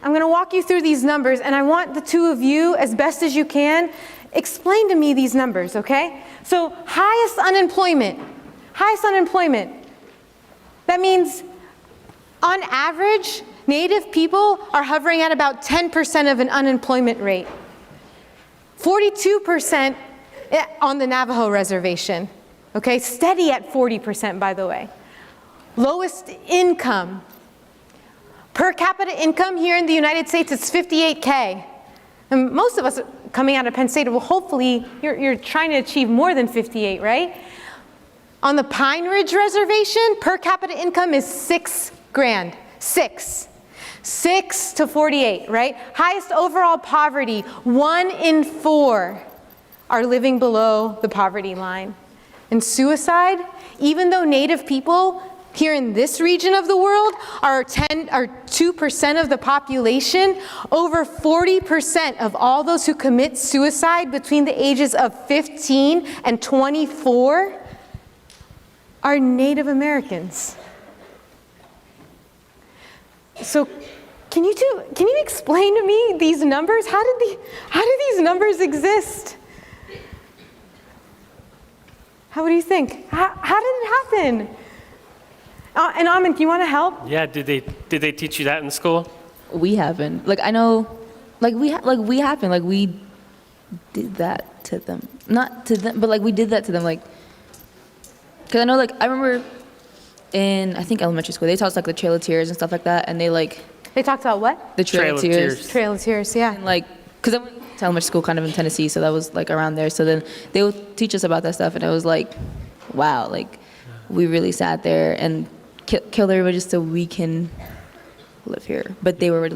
I'm going to walk you through these numbers, and I want the two of you, as best as you can, explain to me these numbers, okay? So highest unemployment. That means, on average, Native people are hovering at about 10% of an unemployment rate. 42% on the Navajo reservation, okay? Steady at 40%, by the way. Lowest income. Per capita income here in the United States, it's $58K. And most of us coming out of Penn State, well, hopefully you're trying to achieve more than 58, right? On the Pine Ridge Reservation, per capita income is $6,000. 6 to 48, right? Highest overall poverty, 1 in 4 are living below the poverty line. And suicide, even though Native people here in this region of the world are 2% of the population, over 40% of all those who commit suicide between the ages of 15 and 24 are Native Americans. So can you explain to me these numbers? How do these numbers exist? What do you think? How did it happen? And Amin, do you want to help? Yeah, did they teach you that in school? We haven't. Like, I know, we happened. We did that to them. Not to them, but we did that to them. Because I know, I remember in, I think, elementary school, they taught us the Trail of Tears and stuff like that, and they talked about what? The Trail of Tears. Trail of Tears, yeah. And because I went to elementary school kind of in Tennessee, so that was around there. So then they would teach us about that stuff, and it was wow, we really sat there and killed everybody just so we can live here. But they were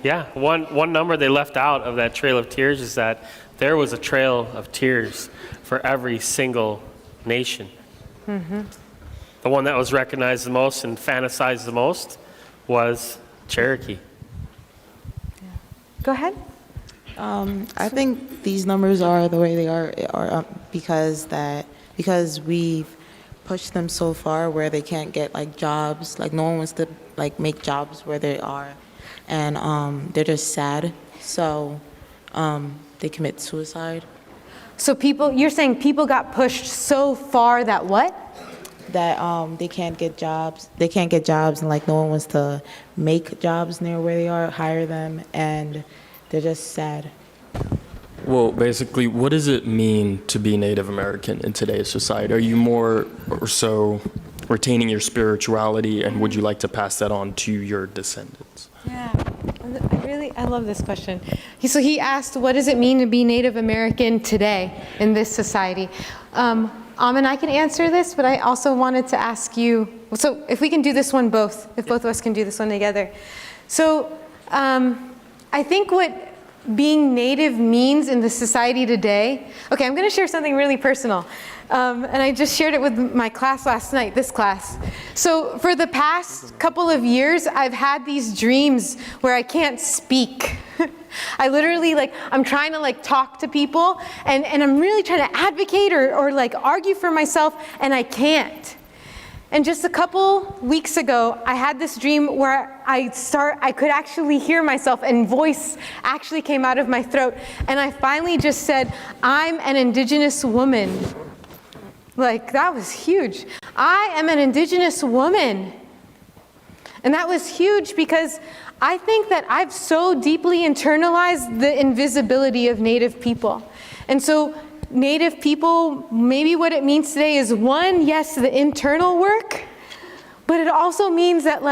Yeah, one number they left out of that Trail of Tears is that there was a trail of tears for every single nation. Mm-hmm. The one that was recognized the most and fantasized the most was Cherokee. Yeah. Go ahead. I think these numbers are the way they are because we've pushed them so far where they can't get jobs. No one wants to make jobs where they are, and they're just sad. So they commit suicide. So you're saying people got pushed so far that what? That they can't get jobs. They can't get jobs, and no one wants to make jobs near where they are, hire them, and they're just sad. Well, basically, what does it mean to be Native American in today's society? Are you more or so retaining your spirituality, and would you like to pass that on to your descendants? Yeah, I love this question. So he asked, what does it mean to be Native American today in this society? Amin, I can answer this, but I also wanted to ask you, so if we can do this one both, if both of us can do this one together. So I think what being Native means in the society today, okay, I'm going to share something really personal. And I just shared it with my class last night, this class. So for the past couple of years, I've had these dreams where I can't speak. I literally, I'm trying to talk to people, and I'm really trying to advocate or argue for myself, and I can't. And just a couple weeks ago, I had this dream where I could actually hear myself, and voice actually came out of my throat, and I finally just said, I'm an Indigenous woman. That was huge. I am an Indigenous woman. And that was huge because I think that I've so deeply internalized the invisibility of Native people. And so Native people, maybe what it means today is one, yes, the internal work, but it also means that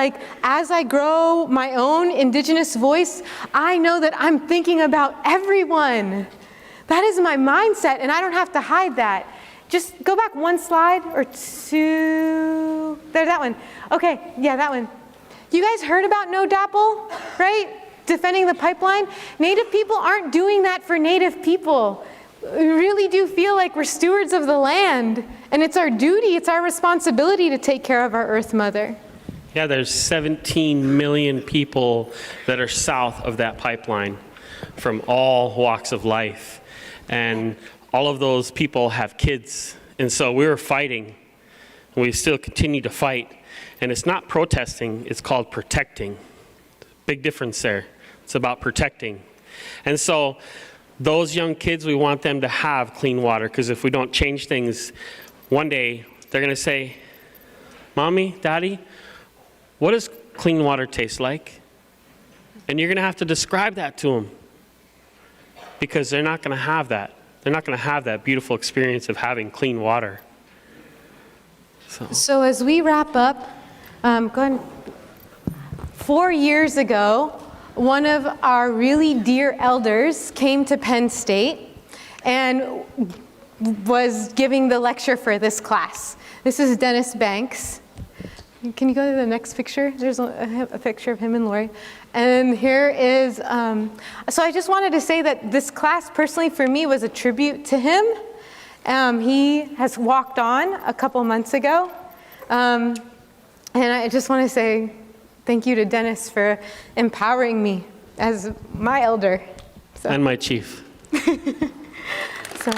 as I grow my own Indigenous voice, I know that I'm thinking about everyone. That is my mindset, and I don't have to hide that. Just go back one slide or two. There, that one. Okay, yeah, that one. You guys heard about No DAPL, right? Defending the pipeline? Native people aren't doing that for Native people. We really do feel like we're stewards of the land, and it's our duty, it's our responsibility to take care of our Earth Mother. Yeah, there's 17 million people that are south of that pipeline from all walks of life. And all of those people have kids. And so we were fighting, and we still continue to fight. And it's not protesting, it's called protecting. Big difference there. It's about protecting. And so those young kids, we want them to have clean water, because if we don't change things, one day they're going to say, Mommy, Daddy, what does clean water taste like? And you're going to have to describe that to them, because they're not going to have that. They're not going to have that beautiful experience of having clean water. So as we wrap up, go ahead. 4 years ago, one of our really dear elders came to Penn State and was giving the lecture for this class. This is Dennis Banks. Can you go to the next picture? There's a picture of him and Lori. And here is, so I just wanted to say that this class personally for me was a tribute to him. He has walked on a couple months ago. And I just want to say thank you to Dennis for empowering me as my elder. So. And my chief. So.